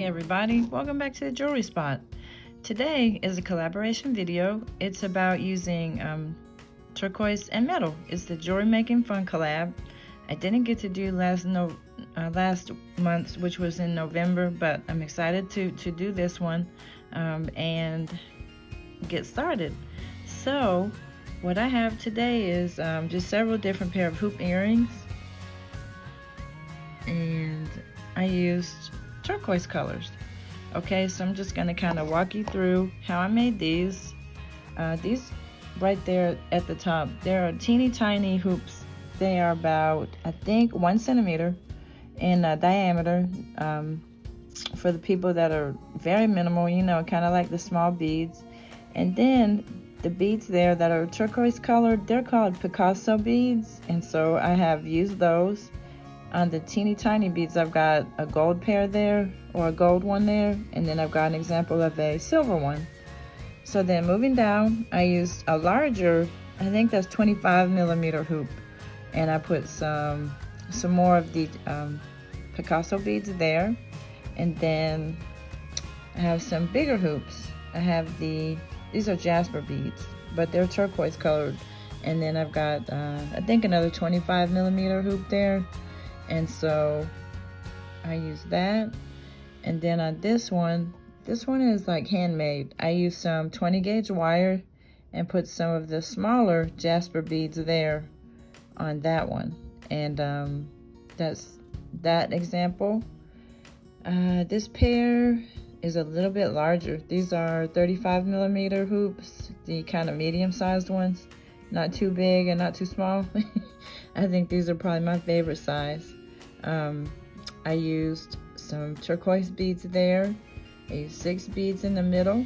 everybody, welcome back to the Jewelry Spot. Today is a collaboration video. It's about using turquoise and metal. It's the jewelry making fun collab. I didn't get to do last month's, which was in November, but I'm excited to do this one and get started. So what I have today is just several different pair of hoop earrings, and I used turquoise colors. Okay, so I'm just going to kind of walk you through how I made these. These right there at the top, there are teeny tiny hoops. They are about, I think, 1 centimeter in diameter. For the people that are very minimal, you know, kind of like the small beads. And then the beads there that are turquoise colored, they're called Picasso beads, and so I have used those. On the teeny tiny beads, I've got a gold pair there, or a gold one there, and then I've got an example of a silver one. So then moving down, I used a larger, I think that's 25 millimeter hoop, and I put some more of the Picasso beads there. And then I have some bigger hoops. I have these are jasper beads, but they're turquoise colored. And then I've got, I think, another 25 millimeter hoop there. And so I use that. And then on this one is like handmade. I used some 20 gauge wire and put some of the smaller jasper beads there on that one. And that's that example. This pair is a little bit larger. These are 35 millimeter hoops, the kind of medium sized ones. Not too big and not too small. I think these are probably my favorite size. I used some turquoise beads there. I used 6 beads in the middle,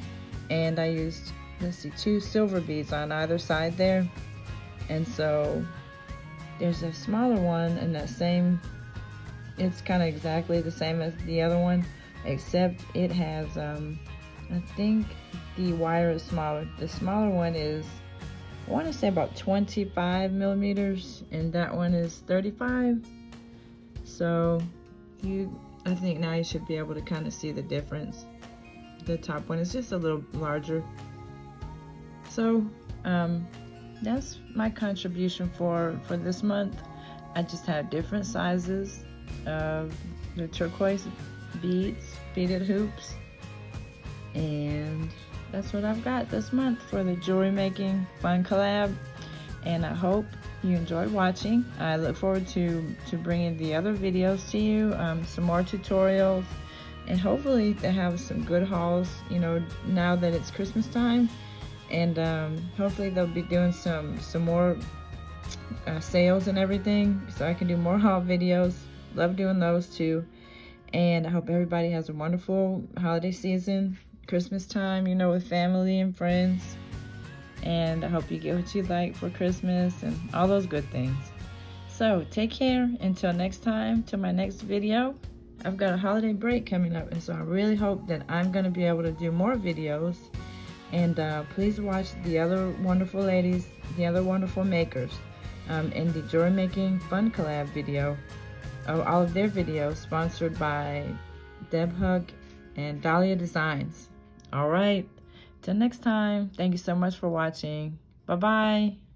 and I used, let's see, 2 silver beads on either side there. And so there's a smaller one in that same, it's kind of exactly the same as the other one, except it has, I think the wire is smaller. The smaller one is, I want to say, about 25 millimeters, and that one is 35. So I think now you should be able to kind of see the difference. The top one is just a little larger. So that's my contribution for this month. I just have different sizes of the turquoise beads, beaded hoops, and that's what I've got this month for the jewelry making fun collab. And I hope you enjoyed watching. I look forward to bringing the other videos to you, some more tutorials, and hopefully to have some good hauls, you know, now that it's Christmas time. And hopefully they'll be doing some more sales and everything, so I can do more haul videos. Love doing those too. And I hope everybody has a wonderful holiday season, Christmas time, you know, with family and friends. And I hope you get what you like for Christmas and all those good things. So take care until next time, to my next video. I've got a holiday break coming up, and so I really hope that I'm going to be able to do more videos. And please watch the other wonderful ladies, the other wonderful makers in the jewelry making fun collab video. All of their videos sponsored by Deb Hug and Dahlia Designs. All right, till next time, thank you so much for watching. Bye-bye.